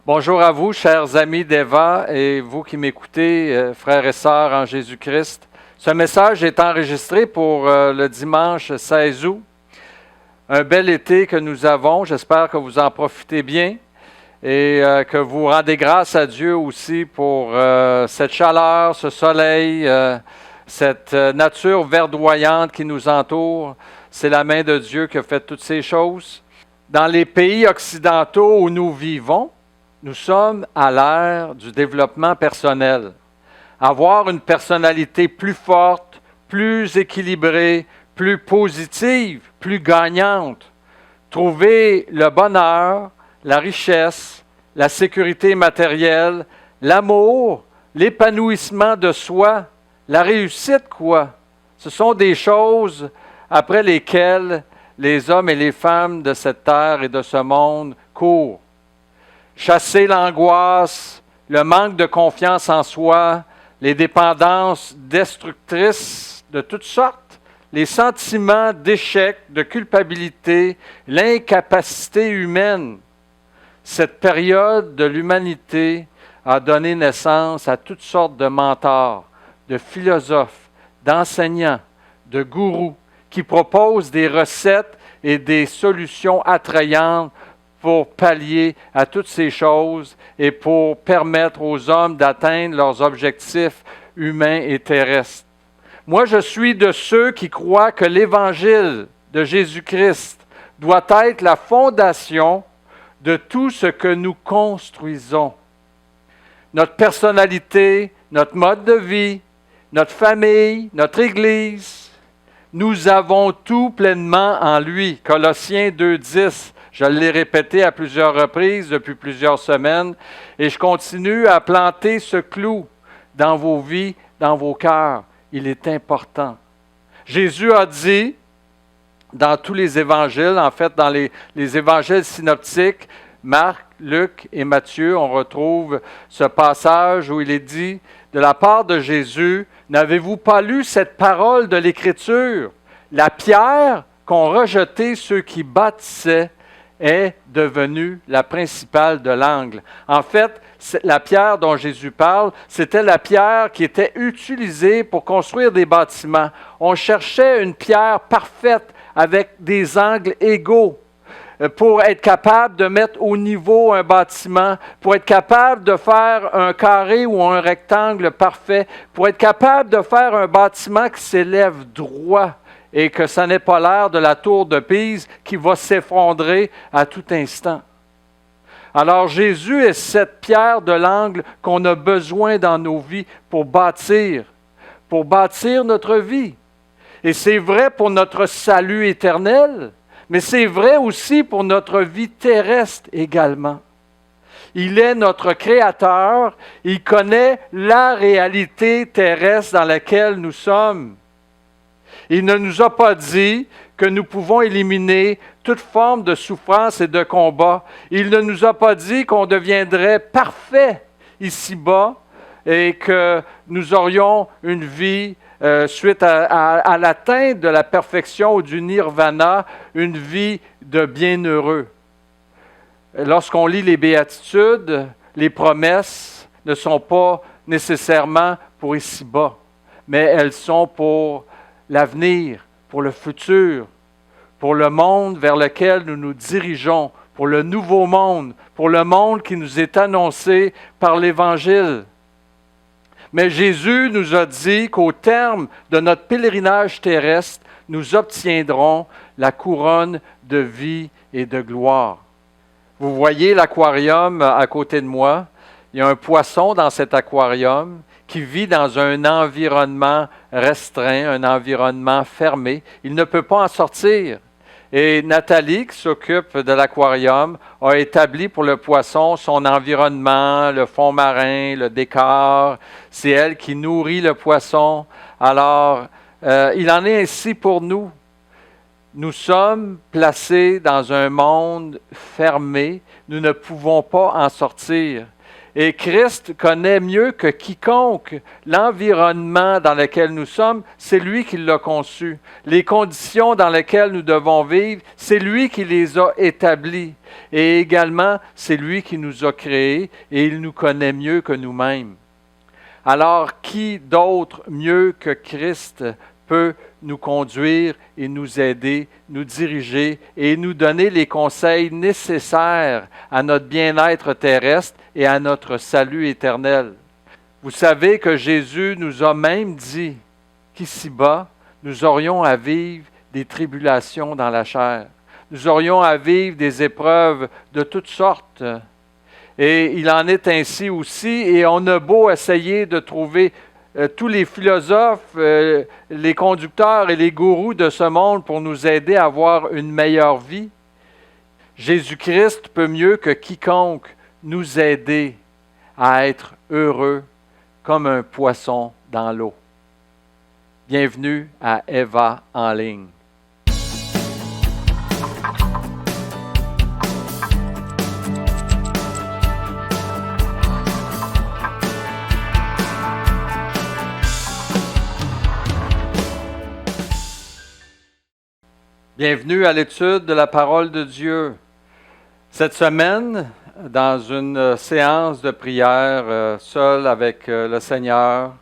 Bonjour à vous, chers amis d'Eva et vous qui m'écoutez, frères et sœurs en Jésus-Christ. Ce message est enregistré pour le dimanche 16 août. Un bel été que nous avons. J'espère que vous en profitez bien et que vous rendez grâce à Dieu aussi pour cette chaleur, ce soleil, cette nature verdoyante qui nous entoure. C'est la main de Dieu qui a fait toutes ces choses. Dans les pays occidentaux où nous vivons, nous sommes à l'ère du développement personnel. Avoir une personnalité plus forte, plus équilibrée, plus positive, plus gagnante. Trouver le bonheur, la richesse, la sécurité matérielle, l'amour, l'épanouissement de soi, la réussite, quoi. Ce sont des choses après lesquelles les hommes et les femmes de cette terre et de ce monde courent. Chasser l'angoisse, le manque de confiance en soi, les dépendances destructrices de toutes sortes, les sentiments d'échec, de culpabilité, l'incapacité humaine. Cette période de l'humanité a donné naissance à toutes sortes de mentors, de philosophes, d'enseignants, de gourous qui proposent des recettes et des solutions attrayantes pour pallier à toutes ces choses et pour permettre aux hommes d'atteindre leurs objectifs humains et terrestres. Moi, je suis de ceux qui croient que l'Évangile de Jésus-Christ doit être la fondation de tout ce que nous construisons. Notre personnalité, notre mode de vie, notre famille, notre Église, nous avons tout pleinement en lui. Colossiens 2,10. Je l'ai répété à plusieurs reprises depuis plusieurs semaines et je continue à planter ce clou dans vos vies, dans vos cœurs. Il est important. Jésus a dit dans tous les évangiles, en fait dans les évangiles synoptiques, Marc, Luc et Matthieu, on retrouve ce passage où il est dit de la part de Jésus, « N'avez-vous pas lu cette parole de l'Écriture? La pierre qu'ont rejetée ceux qui bâtissaient est devenue la principale de l'angle. » En fait, la pierre dont Jésus parle, c'était la pierre qui était utilisée pour construire des bâtiments. On cherchait une pierre parfaite avec des angles égaux pour être capable de mettre au niveau un bâtiment, pour être capable de faire un carré ou un rectangle parfait, pour être capable de faire un bâtiment qui s'élève droit et que ça n'ait pas l'air de la tour de Pise qui va s'effondrer à tout instant. Alors Jésus est cette pierre de l'angle qu'on a besoin dans nos vies pour bâtir notre vie. Et c'est vrai pour notre salut éternel, mais c'est vrai aussi pour notre vie terrestre également. Il est notre Créateur, il connaît la réalité terrestre dans laquelle nous sommes. Il ne nous a pas dit que nous pouvons éliminer toute forme de souffrance et de combat. Il ne nous a pas dit qu'on deviendrait parfait ici-bas et que nous aurions une vie suite à l'atteinte de la perfection ou du nirvana, une vie de bienheureux. Lorsqu'on lit les béatitudes, les promesses ne sont pas nécessairement pour ici-bas, mais elles sont pour l'avenir, pour le futur, pour le monde vers lequel nous nous dirigeons, pour le nouveau monde, pour le monde qui nous est annoncé par l'Évangile. Mais Jésus nous a dit qu'au terme de notre pèlerinage terrestre, nous obtiendrons la couronne de vie et de gloire. Vous voyez l'aquarium à côté de moi. Il y a un poisson dans cet aquarium qui vit dans un environnement restreint, un environnement fermé. Il ne peut pas en sortir. Et Nathalie, qui s'occupe de l'aquarium, a établi pour le poisson son environnement, le fond marin, le décor. C'est elle qui nourrit le poisson. Alors, il en est ainsi pour nous. Nous sommes placés dans un monde fermé. Nous ne pouvons pas en sortir. Et Christ connaît mieux que quiconque l'environnement dans lequel nous sommes, c'est lui qui l'a conçu. Les conditions dans lesquelles nous devons vivre, c'est lui qui les a établies. Et également, c'est lui qui nous a créés et il nous connaît mieux que nous-mêmes. Alors, qui d'autre mieux que Christ peut nous conduire et nous aider, nous diriger et nous donner les conseils nécessaires à notre bien-être terrestre et à notre salut éternel? Vous savez que Jésus nous a même dit qu'ici-bas, nous aurions à vivre des tribulations dans la chair. Nous aurions à vivre des épreuves de toutes sortes. Et il en est ainsi aussi, et on a beau essayer de trouver tous les philosophes, les conducteurs et les gourous de ce monde pour nous aider à avoir une meilleure vie, Jésus-Christ peut mieux que quiconque nous aider à être heureux comme un poisson dans l'eau. Bienvenue à Eva en ligne. Bienvenue à l'étude de la parole de Dieu. Cette semaine, dans une séance de prière seul avec le Seigneur,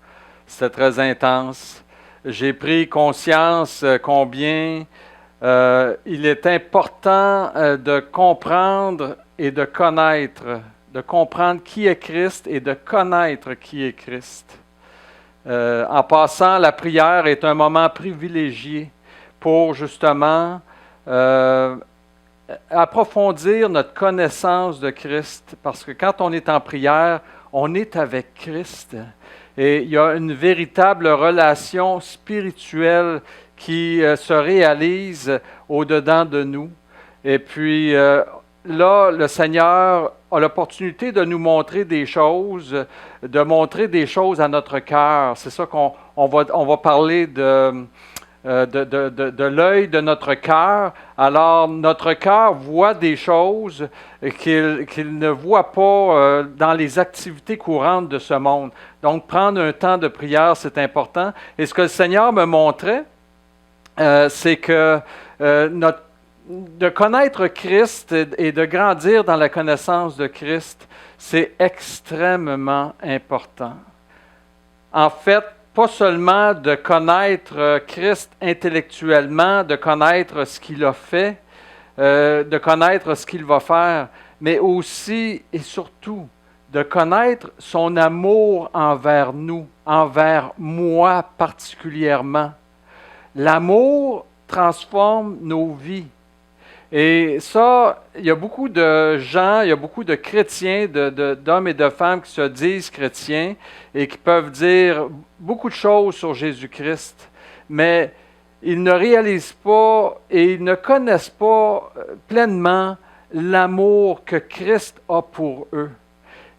c'était très intense. J'ai pris conscience combien il est important de comprendre et de comprendre qui est Christ et de connaître qui est Christ. En passant, la prière est un moment privilégié pour justement approfondir notre connaissance de Christ. Parce que quand on est en prière, on est avec Christ. Et il y a une véritable relation spirituelle qui se réalise au-dedans de nous. Et puis là, le Seigneur a l'opportunité de nous montrer des choses, de montrer des choses à notre cœur. C'est ça qu'on va parler de l'œil de notre cœur. Alors, notre cœur voit des choses qu'il ne voit pas dans les activités courantes de ce monde. Donc, prendre un temps de prière, c'est important. Et ce que le Seigneur me montrait, c'est que de connaître Christ et de grandir dans la connaissance de Christ, c'est extrêmement important. En fait, pas seulement de connaître Christ intellectuellement, de connaître ce qu'il a fait, de connaître ce qu'il va faire, mais aussi et surtout de connaître son amour envers nous, envers moi particulièrement. L'amour transforme nos vies. Et ça, il y a beaucoup de gens, il y a beaucoup de chrétiens, d'hommes et de femmes qui se disent chrétiens et qui peuvent dire beaucoup de choses sur Jésus-Christ, mais ils ne réalisent pas et ils ne connaissent pas pleinement l'amour que Christ a pour eux.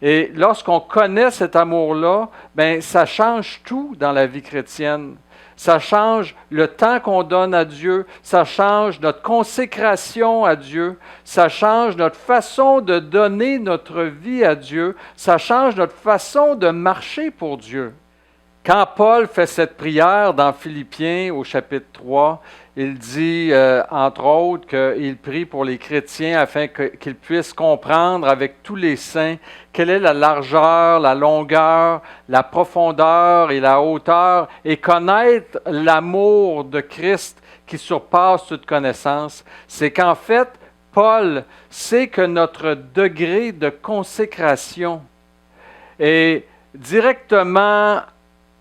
Et lorsqu'on connaît cet amour-là, bien, ça change tout dans la vie chrétienne. Ça change le temps qu'on donne à Dieu, ça change notre consécration à Dieu, ça change notre façon de donner notre vie à Dieu, ça change notre façon de marcher pour Dieu. Quand Paul fait cette prière dans Philippiens au chapitre 3, il dit, entre autres, qu'il prie pour les chrétiens afin qu'ils puissent comprendre avec tous les saints quelle est la largeur, la longueur, la profondeur et la hauteur, et connaître l'amour de Christ qui surpasse toute connaissance. C'est qu'en fait, Paul sait que notre degré de consécration est directement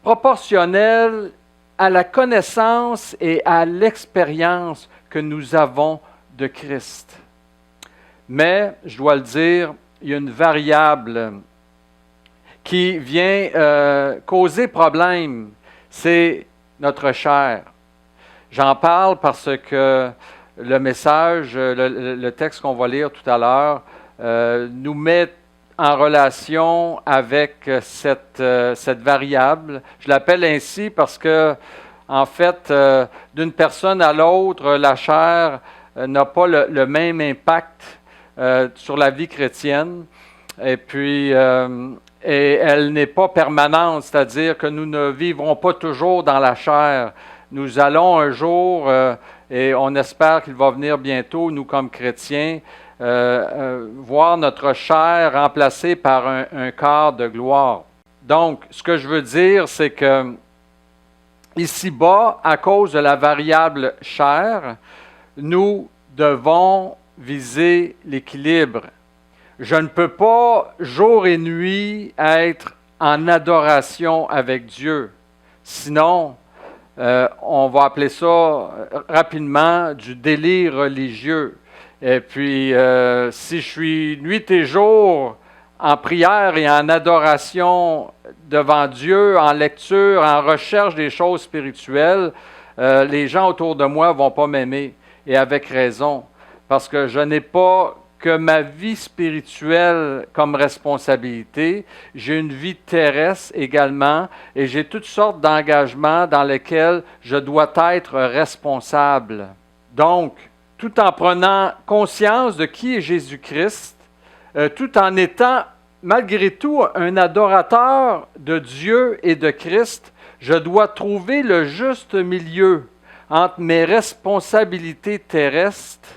proportionnel à la connaissance et à l'expérience que nous avons de Christ. Mais, je dois le dire, il y a une variable qui vient causer problème, c'est notre chair. J'en parle parce que le message, le texte qu'on va lire tout à l'heure, nous met en relation avec cette variable. Je l'appelle ainsi parce que, en fait, d'une personne à l'autre, la chair n'a pas le même impact sur la vie chrétienne. Et puis, et elle n'est pas permanente, c'est-à-dire que nous ne vivrons pas toujours dans la chair. Nous allons un jour, et on espère qu'il va venir bientôt, nous comme chrétiens, voir notre chair remplacée par un corps de gloire. Donc, ce que je veux dire, c'est que ici-bas, à cause de la variable chair, nous devons viser l'équilibre. Je ne peux pas jour et nuit être en adoration avec Dieu. Sinon, on va appeler ça rapidement du délire religieux. Et puis, si je suis nuit et jour en prière et en adoration devant Dieu, en lecture, en recherche des choses spirituelles, les gens autour de moi ne vont pas m'aimer. Et avec raison. Parce que je n'ai pas que ma vie spirituelle comme responsabilité, j'ai une vie terrestre également et j'ai toutes sortes d'engagements dans lesquels je dois être responsable. Donc, tout en prenant conscience de qui est Jésus-Christ, tout en étant malgré tout un adorateur de Dieu et de Christ, je dois trouver le juste milieu entre mes responsabilités terrestres,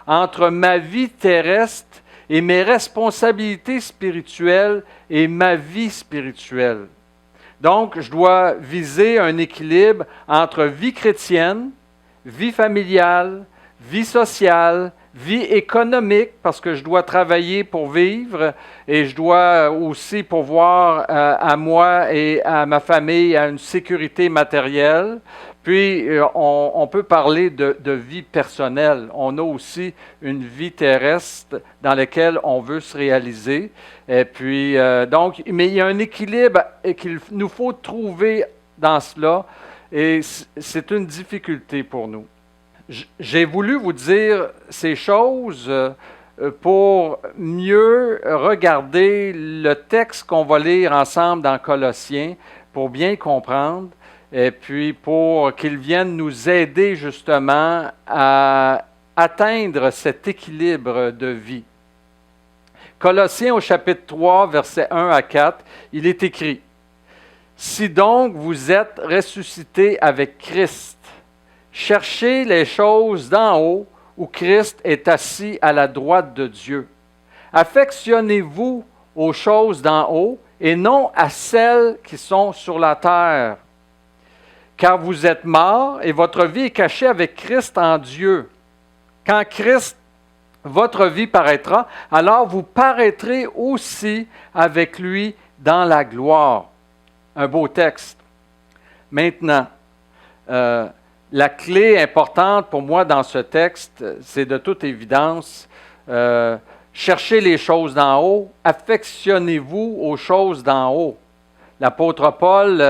entre ma vie terrestre et mes responsabilités spirituelles et ma vie spirituelle. Donc, je dois viser un équilibre entre vie chrétienne, vie familiale, vie sociale, vie économique, parce que je dois travailler pour vivre et je dois aussi pourvoir à moi et à ma famille à une sécurité matérielle. Puis, on peut parler de vie personnelle. On a aussi une vie terrestre dans laquelle on veut se réaliser. Et puis, donc, mais il y a un équilibre qu'il nous faut trouver dans cela. Et c'est une difficulté pour nous. J'ai voulu vous dire ces choses pour mieux regarder le texte qu'on va lire ensemble dans Colossiens, pour bien comprendre. Et puis pour qu'ils viennent nous aider justement à atteindre cet équilibre de vie. Colossiens au chapitre 3, versets 1 à 4, il est écrit « Si donc vous êtes ressuscités avec Christ, cherchez les choses d'en haut où Christ est assis à la droite de Dieu. Affectionnez-vous aux choses d'en haut et non à celles qui sont sur la terre. Car vous êtes morts et votre vie est cachée avec Christ en Dieu. Quand Christ, votre vie paraîtra, alors vous paraîtrez aussi avec lui dans la gloire. » Un beau texte. Maintenant, la clé importante pour moi dans ce texte, c'est de toute évidence, cherchez les choses d'en haut, affectionnez-vous aux choses d'en haut. L'apôtre Paul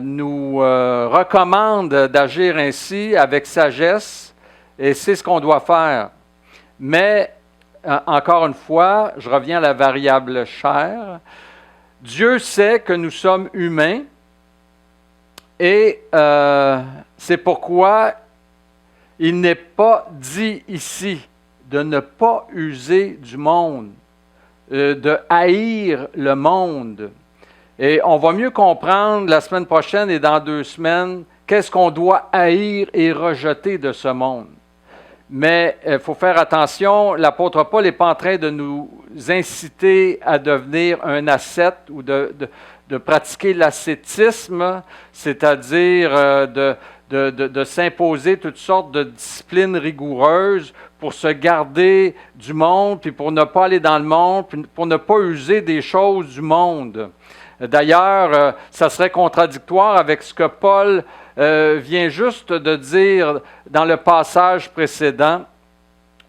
nous recommande d'agir ainsi avec sagesse, et c'est ce qu'on doit faire. Mais, encore une fois, je reviens à la variable chair, Dieu sait que nous sommes humains, et c'est pourquoi il n'est pas dit ici de ne pas user du monde, de haïr le monde. Et on va mieux comprendre la semaine prochaine et dans 2 semaines qu'est-ce qu'on doit haïr et rejeter de ce monde. Mais il faut faire attention, l'apôtre Paul n'est pas en train de nous inciter à devenir un ascète ou de pratiquer l'ascétisme, c'est-à-dire de s'imposer toutes sortes de disciplines rigoureuses pour se garder du monde, puis pour ne pas aller dans le monde, puis pour ne pas user des choses du monde. D'ailleurs, ça serait contradictoire avec ce que Paul vient juste de dire dans le passage précédent,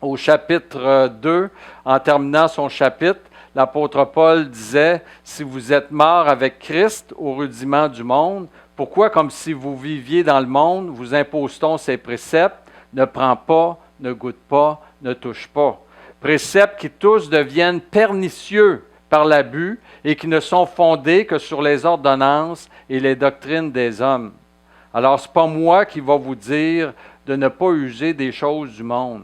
au chapitre 2, en terminant son chapitre. L'apôtre Paul disait, « Si vous êtes morts avec Christ au rudiment du monde, pourquoi, comme si vous viviez dans le monde, vous impose-t-on ces préceptes? Ne prends pas, ne goûte pas, ne touche pas. Préceptes qui tous deviennent pernicieux par l'abus et qui ne sont fondés que sur les ordonnances et les doctrines des hommes. » Alors, ce n'est pas moi qui va vous dire de ne pas user des choses du monde.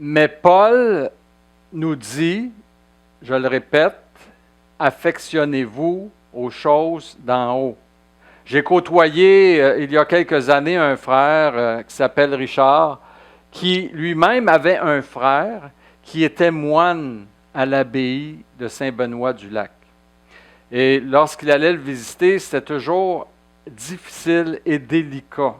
Mais Paul nous dit je le répète, affectionnez-vous aux choses d'en haut. J'ai côtoyé il y a quelques années un frère qui s'appelle Richard, qui lui-même avait un frère qui était moine à l'abbaye de Saint-Benoît-du-Lac. Et lorsqu'il allait le visiter, c'était toujours difficile et délicat.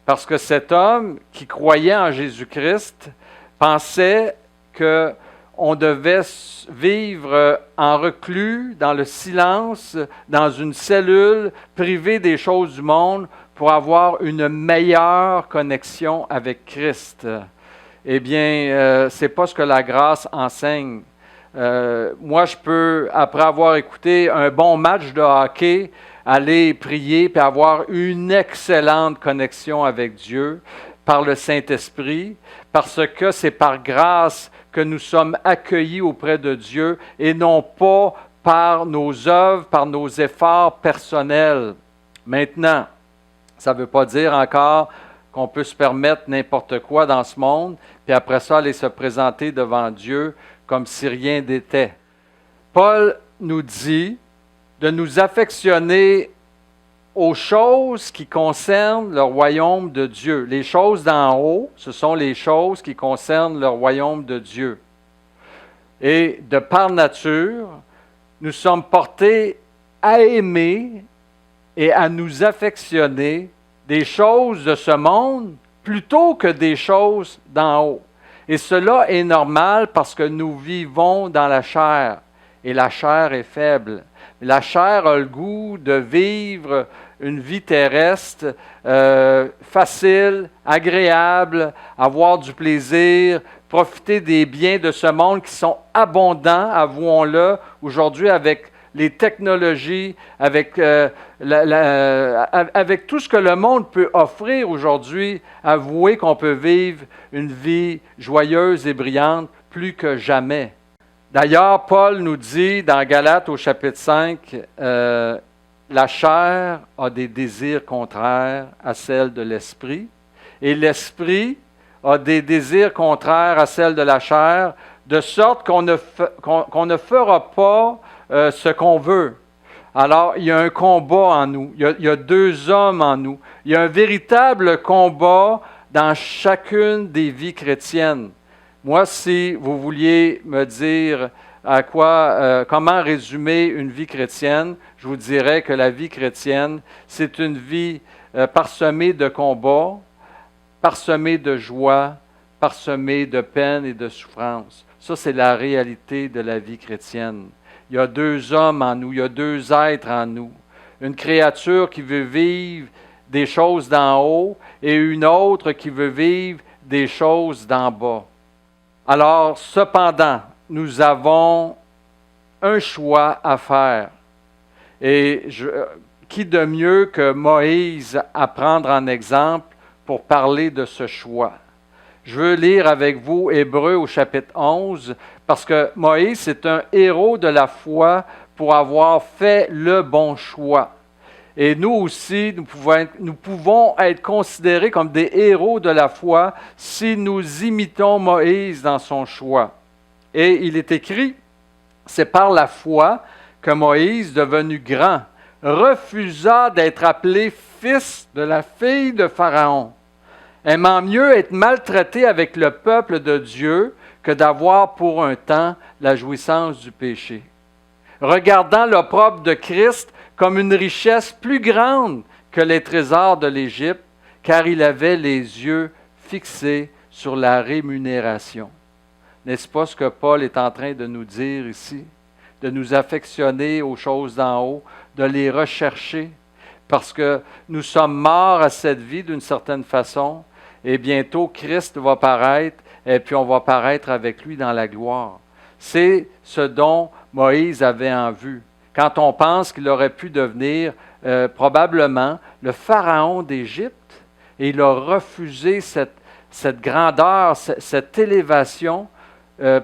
Parce que cet homme qui croyait en Jésus-Christ pensait qu'on devait vivre en reclus, dans le silence, dans une cellule, privée des choses du monde, pour avoir une meilleure connexion avec Christ. Eh bien, ce n'est pas ce que la grâce enseigne. Moi, je peux, après avoir écouté un bon match de hockey, aller prier et avoir une excellente connexion avec Dieu par le Saint-Esprit, parce que c'est par grâce que nous sommes accueillis auprès de Dieu et non pas par nos œuvres, par nos efforts personnels. Maintenant, ça ne veut pas dire encore qu'on peut se permettre n'importe quoi dans ce monde, puis après ça, aller se présenter devant Dieu comme si rien n'était. Paul nous dit de nous affectionner aux choses qui concernent le royaume de Dieu. Les choses d'en haut, ce sont les choses qui concernent le royaume de Dieu. Et de par nature, nous sommes portés à aimer et à nous affectionner des choses de ce monde plutôt que des choses d'en haut. Et cela est normal parce que nous vivons dans la chair et la chair est faible. La chair a le goût de vivre une vie terrestre facile, agréable, avoir du plaisir, profiter des biens de ce monde qui sont abondants, avouons-le, aujourd'hui avec les technologies, avec tout ce que le monde peut offrir aujourd'hui, avouez qu'on peut vivre une vie joyeuse et brillante plus que jamais. D'ailleurs, Paul nous dit dans Galates au chapitre 5, la chair a des désirs contraires à celles de l'esprit, et l'esprit a des désirs contraires à celles de la chair, de sorte qu'on ne fera pas ce qu'on veut. Alors, il y a un combat en nous, il y a deux hommes en nous, il y a un véritable combat dans chacune des vies chrétiennes. Moi, si vous vouliez me dire comment résumer une vie chrétienne, je vous dirais que la vie chrétienne, c'est une vie parsemée de combats, parsemée de joie, parsemée de peine et de souffrance. Ça, c'est la réalité de la vie chrétienne. Il y a deux hommes en nous, il y a deux êtres en nous. Une créature qui veut vivre des choses d'en haut et une autre qui veut vivre des choses d'en bas. Alors, cependant, nous avons un choix à faire. Et qui de mieux que Moïse à prendre en exemple pour parler de ce choix? Je veux lire avec vous Hébreux au chapitre 11, parce que Moïse, c'est un héros de la foi pour avoir fait le bon choix. Et nous aussi, nous pouvons être considérés comme des héros de la foi si nous imitons Moïse dans son choix. Et il est écrit, c'est par la foi que Moïse, devenu grand, refusa d'être appelé fils de la fille de Pharaon, aimant mieux être maltraité avec le peuple de Dieu que d'avoir pour un temps la jouissance du péché. Regardant l'opprobre de Christ comme une richesse plus grande que les trésors de l'Égypte, car il avait les yeux fixés sur la rémunération. N'est-ce pas ce que Paul est en train de nous dire ici? De nous affectionner aux choses d'en haut, de les rechercher, parce que nous sommes morts à cette vie d'une certaine façon, et bientôt Christ va paraître, et puis on va paraître avec lui dans la gloire. C'est ce dont Moïse avait en vue. Quand on pense qu'il aurait pu devenir probablement le pharaon d'Égypte, et il a refusé cette grandeur, cette élévation,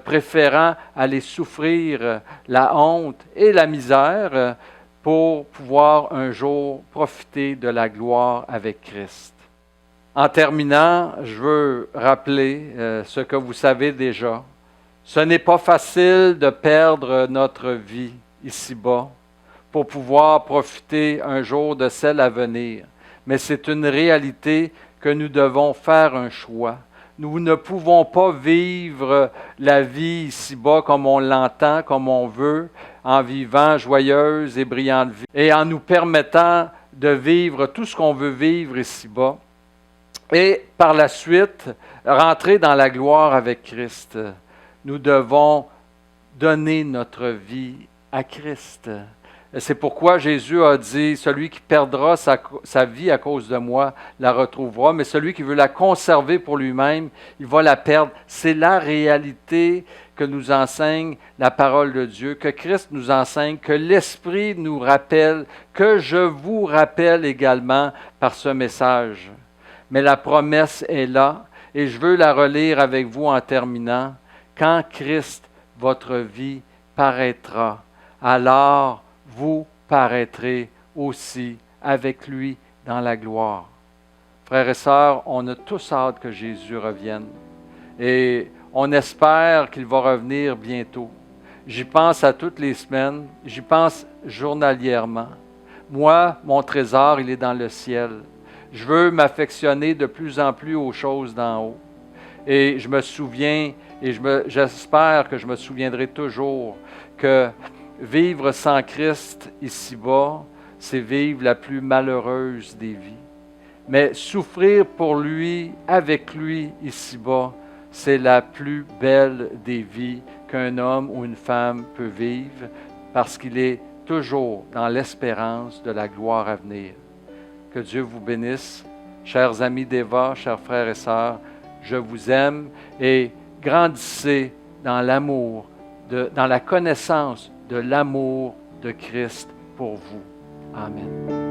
préférant aller souffrir la honte et la misère pour pouvoir un jour profiter de la gloire avec Christ. En terminant, je veux rappeler ce que vous savez déjà, Ce n'est pas facile de perdre notre vie ici-bas pour pouvoir profiter un jour de celle à venir, mais c'est une réalité que nous devons faire un choix. Nous ne pouvons pas vivre la vie ici-bas comme on l'entend, comme on veut, en vivant joyeuse et brillante vie, et en nous permettant de vivre tout ce qu'on veut vivre ici-bas, et par la suite, rentrer dans la gloire avec Christ. Nous devons donner notre vie à Christ. C'est pourquoi Jésus a dit, celui qui perdra sa vie à cause de moi la retrouvera, mais celui qui veut la conserver pour lui-même, il va la perdre. C'est la réalité que nous enseigne la parole de Dieu, que Christ nous enseigne, que l'Esprit nous rappelle, que je vous rappelle également par ce message. Mais la promesse est là, et je veux la relire avec vous en terminant. Quand Christ, votre vie, paraîtra, alors vous paraîtrez aussi avec lui dans la gloire. Frères et sœurs, on a tous hâte que Jésus revienne. Et on espère qu'il va revenir bientôt. J'y pense à toutes les semaines, j'y pense journalièrement. Moi, mon trésor, il est dans le ciel. Je veux m'affectionner de plus en plus aux choses d'en haut. Et je me souviens, et j'espère que je me souviendrai toujours que vivre sans Christ ici-bas, c'est vivre la plus malheureuse des vies. Mais souffrir pour lui, avec lui ici-bas, c'est la plus belle des vies qu'un homme ou une femme peut vivre parce qu'il est toujours dans l'espérance de la gloire à venir. Que Dieu vous bénisse. Chers amis d'Eva, chers frères et sœurs, je vous aime et grandissez dans l'amour, dans la connaissance de l'amour de Christ pour vous. Amen.